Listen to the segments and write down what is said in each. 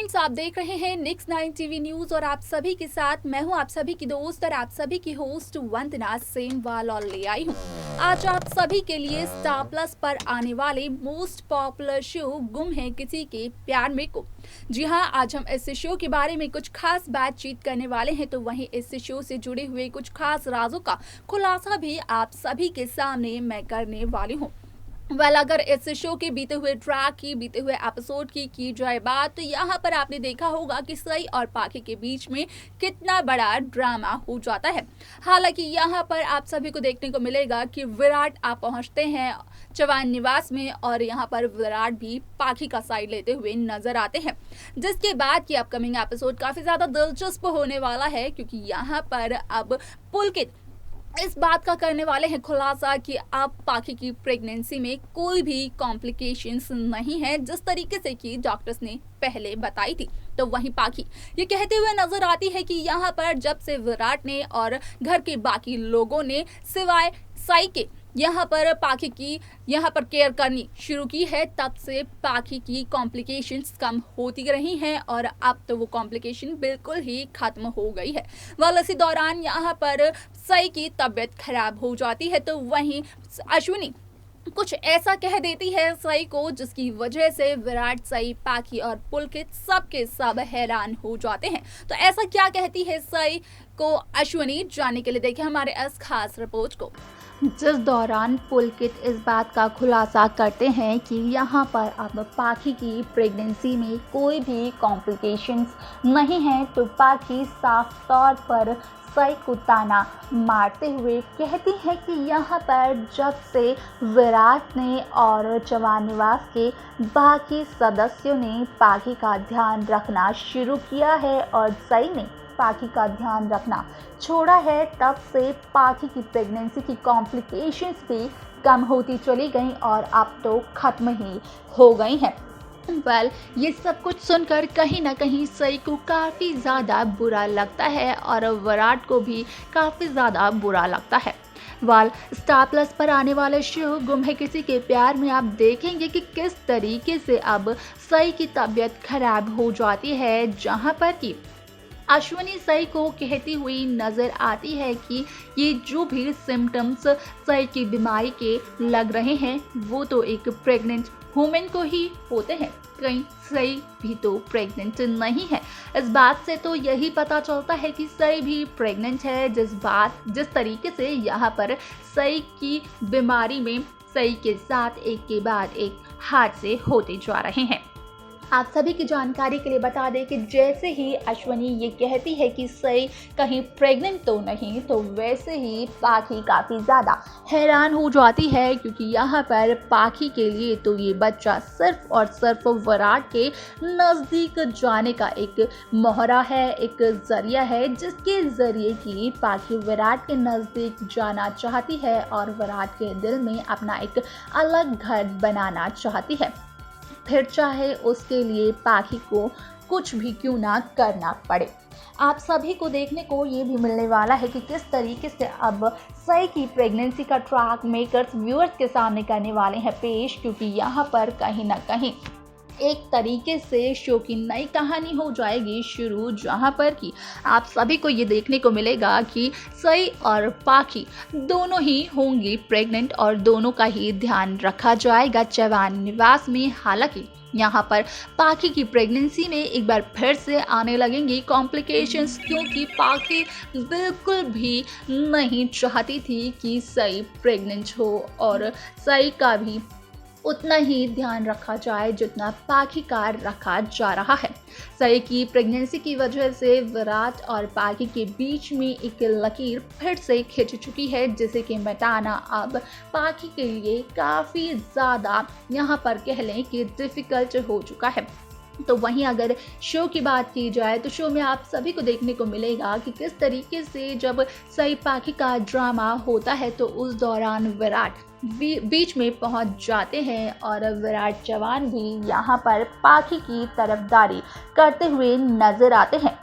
Friends, आप देख रहे हैं नेक्स्ट 9 टीवी न्यूज और आप सभी के साथ मैं हूं आप सभी की दोस्त और आप सभी की होस्ट वंदना सेमवाल और ले आई हूं आज आप सभी के लिए स्टार प्लस पर आने वाले मोस्ट पॉपुलर शो गुम है किसी के प्यार में को। जी हां, आज हम इस शो के बारे में कुछ खास बातचीत करने वाले हैं, तो वहीं इस शो से जुड़े हुए कुछ खास राजों का खुलासा भी आप सभी के सामने मैं करने वाली हूँ। अगर इस शो के बीते हुए ट्रैक की, बीते हुए एपिसोड की जाए बात, तो यहाँ पर आपने देखा होगा कि सई और पाखी के बीच में कितना बड़ा ड्रामा हो जाता है। हालांकि यहाँ पर आप सभी को देखने को मिलेगा कि विराट आप पहुँचते हैं चवान निवास में और यहाँ पर विराट भी पाखी का साइड लेते हुए नजर आते हैं, जिसके बाद की अपकमिंग एपिसोड काफी ज्यादा दिलचस्प होने वाला है, क्योंकि यहाँ पर अब पुलकित इस बात का करने वाले हैं खुलासा कि अब पाखी की प्रेगनेंसी में कोई भी कॉम्प्लिकेशंस नहीं है, जिस तरीके से कि डॉक्टर्स ने पहले बताई थी। तो वहीं पाखी ये कहते हुए नजर आती है कि यहाँ पर जब से विराट ने और घर के बाकी लोगों ने सिवाय साई के यहाँ पर पाखी की यहाँ पर केयर करनी शुरू की है, तब से पाखी की कॉम्प्लिकेशंस कम होती रही हैं और अब तो वो कॉम्प्लिकेशन बिल्कुल ही खत्म हो गई है। इसी दौरान यहाँ पर सई की तबीयत खराब हो जाती है, तो वहीं अश्विनी कुछ ऐसा कह देती है सई को, जिसकी वजह से विराट, सई, पाखी और पुलकित सब के सब हैरान हो जाते हैं। तो ऐसा क्या कहती है सई को अश्विनी, जानने के लिए देखें हमारे इस खास रिपोर्ट को। जिस दौरान पुलकित इस बात का खुलासा करते हैं कि यहाँ पर अब पाखी की प्रेगनेंसी में कोई भी कॉम्प्लिकेशंस नहीं है, तो पाखी साफ तौर पर सई को ताना मारते हुए कहती है कि यहाँ पर जब से विराट ने और चवान निवास के बाकी सदस्यों ने पाखी का ध्यान रखना शुरू किया है और सई ने पाखी का ध्यान रखना छोड़ा है, तब से पाखी की प्रेगनेंसी की कॉम्प्लिकेशंस भी कम होती चली गई और अब तो खत्म ही हो गई हैं। ये सब कुछ सुनकर कहीं ना कहीं सई को काफ़ी ज़्यादा बुरा लगता है और विराट को भी काफ़ी ज़्यादा बुरा लगता है। स्टार प्लस पर आने वाले शो गुम है किसी के प्यार में आप देखेंगे कि किस तरीके से अब सई की तबीयत खराब हो जाती है, जहां पर कि अश्विनी सई को कहती हुई नजर आती है कि ये जो भी सिम्टम्स सई की बीमारी के लग रहे हैं वो तो एक प्रेग्नेंट वुमेन को ही होते हैं, कहीं सई भी तो प्रेग्नेंट नहीं है। इस बात से तो यही पता चलता है कि सई भी प्रेग्नेंट है, जिस तरीके से यहाँ पर सई की बीमारी में सई के साथ एक के बाद एक हादसे होते जा रहे हैं। आप सभी की जानकारी के लिए बता दें कि जैसे ही अश्विनी ये कहती है कि सई कहीं प्रेग्नेंट तो नहीं, तो वैसे ही पाखी काफ़ी ज़्यादा हैरान हो जाती है, क्योंकि यहाँ पर पाखी के लिए तो ये बच्चा सिर्फ और सिर्फ विराट के नज़दीक जाने का एक मोहरा है, एक ज़रिया है, जिसके ज़रिए की पाखी विराट के नज़दीक जाना चाहती है और विराट के दिल में अपना एक अलग घर बनाना चाहती है, फिर चाहे उसके लिए पाखी को कुछ भी क्यों ना करना पड़े। आप सभी को देखने को ये भी मिलने वाला है कि किस तरीके से अब सई की प्रेगनेंसी का ट्रैक मेकर्स व्यूअर्स के सामने करने वाले हैं पेश, क्योंकि यहाँ पर कहीं ना कहीं एक तरीके से शो की नई कहानी हो जाएगी शुरू, जहां पर कि आप सभी को ये देखने को मिलेगा कि सई और पाखी दोनों ही होंगी प्रेग्नेंट और दोनों का ही ध्यान रखा जाएगा चवान निवास में। हालांकि यहाँ पर पाखी की प्रेगनेंसी में एक बार फिर से आने लगेंगी कॉम्प्लिकेशंस, क्योंकि पाखी बिल्कुल भी नहीं चाहती थी कि सई प्रेग्नेंट हो और सई का भी उतना ही ध्यान रखा जाए जितना पाखी का रखा जा रहा है। सई की प्रेगनेंसी की वजह से विराट और पाखी के बीच में एक लकीर फिर से खिंच चुकी है, जिसे कि मिटाना अब पाखी के लिए काफ़ी ज़्यादा यहाँ पर कह लें कि डिफ़िकल्ट हो चुका है। तो वहीं अगर शो की बात की जाए तो शो में आप सभी को देखने को मिलेगा कि किस तरीके से जब सई पाखी का ड्रामा होता है तो उस दौरान विराट बीच में पहुंच जाते हैं और विराट चवान भी यहाँ पर पाखी की तरफदारी करते हुए नजर आते हैं।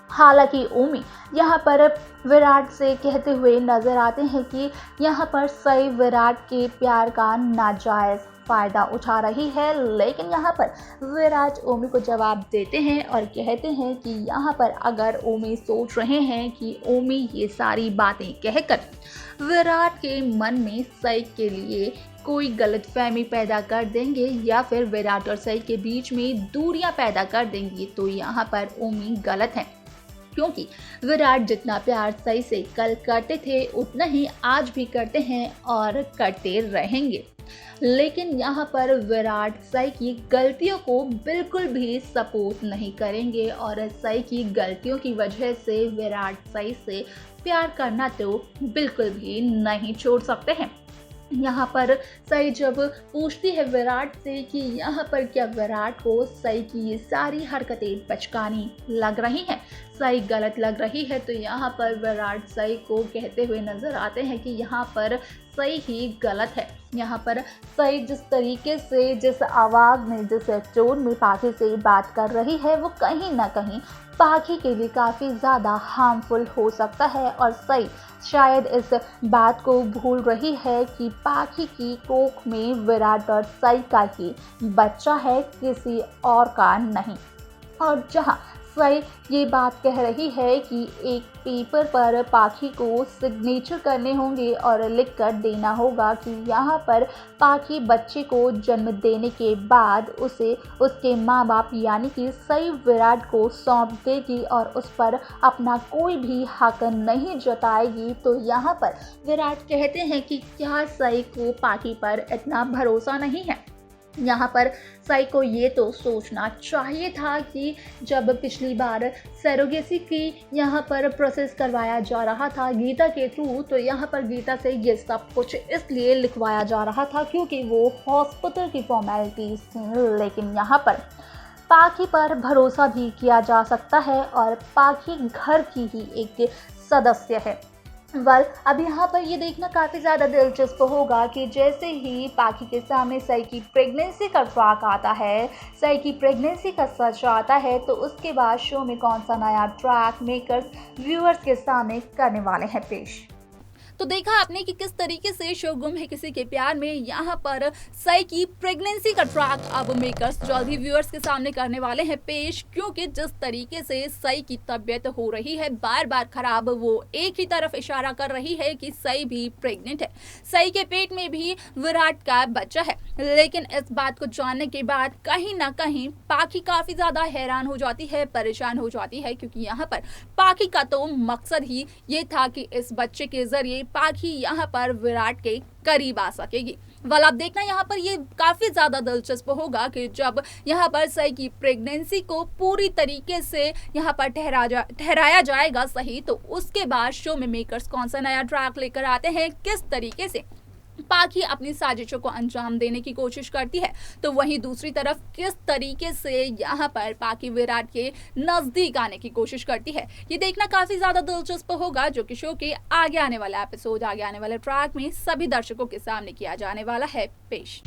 हालांकि ओमी यहाँ पर विराट से कहते हुए नजर आते हैं कि यहाँ पर सई विराट के प्यार का नाजायज फायदा उठा रही है। लेकिन यहाँ पर विराट ओमी को जवाब देते हैं और कहते हैं कि यहाँ पर अगर ओमी सोच रहे हैं कि ओमी ये सारी बातें कहकर विराट के मन में सई के लिए कोई गलतफहमी पैदा कर देंगे या फिर विराट और सई के बीच में दूरियां पैदा कर देंगे, तो यहाँ पर ओमी गलत है। क्योंकि विराट जितना प्यार सई से कल करते थे उतना ही आज भी करते हैं और करते रहेंगे। लेकिन यहाँ पर विराट सई की गलतियों को बिल्कुल भी सपोर्ट नहीं करेंगे और सई की गलतियों की वजह से विराट सई से प्यार करना तो बिल्कुल भी नहीं छोड़ सकते हैं। यहाँ पर सई जब पूछती है विराट से कि यहाँ पर क्या विराट को सई की ये सारी हरकतें बचकानी लग रही हैं, सई गलत लग रही है, तो यहाँ पर विराट सई को कहते हुए नजर आते हैं कि यहाँ पर सई ही गलत है। यहाँ पर सई जिस तरीके से, जिस आवाज़ में, जिस टोन में पाखी से बात कर रही है वो कहीं ना कहीं पाखी के लिए काफ़ी ज़्यादा हार्मफुल हो सकता है और सई शायद इस बात को भूल रही है कि पाखी की कोख में विराट और सई का ही बच्चा है, किसी और का नहीं। और जहाँ सई ये बात कह रही है कि एक पेपर पर पाखी को सिग्नेचर करने होंगे और लिख कर देना होगा कि यहाँ पर पाखी बच्चे को जन्म देने के बाद उसे उसके माँ बाप यानी कि सई विराट को सौंप देगी और उस पर अपना कोई भी हक नहीं जताएगी, तो यहाँ पर विराट कहते हैं कि क्या सई को पाखी पर इतना भरोसा नहीं है। यहाँ पर सई को ये तो सोचना चाहिए था कि जब पिछली बार सरोगेसी की यहाँ पर प्रोसेस करवाया जा रहा था गीता के थ्रू, तो यहाँ पर गीता से ये सब कुछ इसलिए लिखवाया जा रहा था क्योंकि वो हॉस्पिटल की फॉर्मेलिटीज थी। लेकिन यहाँ पर पाखी पर भरोसा भी किया जा सकता है और पाखी घर की ही एक सदस्य है। अब यहाँ पर ये देखना काफ़ी ज़्यादा दिलचस्प होगा कि जैसे ही पाखी के सामने सई की प्रेगनेंसी का ट्रैक आता है, सई की प्रेगनेंसी का सच आता है, तो उसके बाद शो में कौन सा नया ट्रैक मेकर्स व्यूअर्स के सामने करने वाले हैं पेश। तो देखा आपने कि किस तरीके से शो गुम है किसी के प्यार में यहाँ पर सई की प्रेगनेंसी का ट्रैक अब मेकर्स जल्द ही व्यूअर्स के सामने करने वाले हैं पेश, क्योंकि जिस तरीके से सई की तबीयत हो रही है बार बार खराब, वो एक ही तरफ इशारा कर रही है कि सई भी प्रेग्नेंट है, सई के पेट में भी विराट का बच्चा है। लेकिन इस बात को जानने के बाद कहीं ना कहीं पाखी काफी ज्यादा हैरान हो जाती है, परेशान हो जाती है, क्योंकि यहाँ पर पाखी का तो मकसद ही ये था कि इस बच्चे के जरिए पाखी यहाँ पर विराट के करीब आ सकेगी। वाल आप देखना यहाँ पर ये काफी ज्यादा दिलचस्प होगा कि जब यहाँ पर सई की प्रेगनेंसी को पूरी तरीके से यहाँ पर ठहराया जाएगा सही, तो उसके बाद शो में मेकर्स कौन सा नया ट्रैक लेकर आते हैं, किस तरीके से पाखी अपनी साजिशों को अंजाम देने की कोशिश करती है, तो वहीं दूसरी तरफ किस तरीके से यहाँ पर पाखी विराट के नजदीक आने की कोशिश करती है, ये देखना काफी ज्यादा दिलचस्प होगा, जो कि शो के आगे आने वाला एपिसोड, आगे आने वाले ट्रैक में सभी दर्शकों के सामने किया जाने वाला है पेश।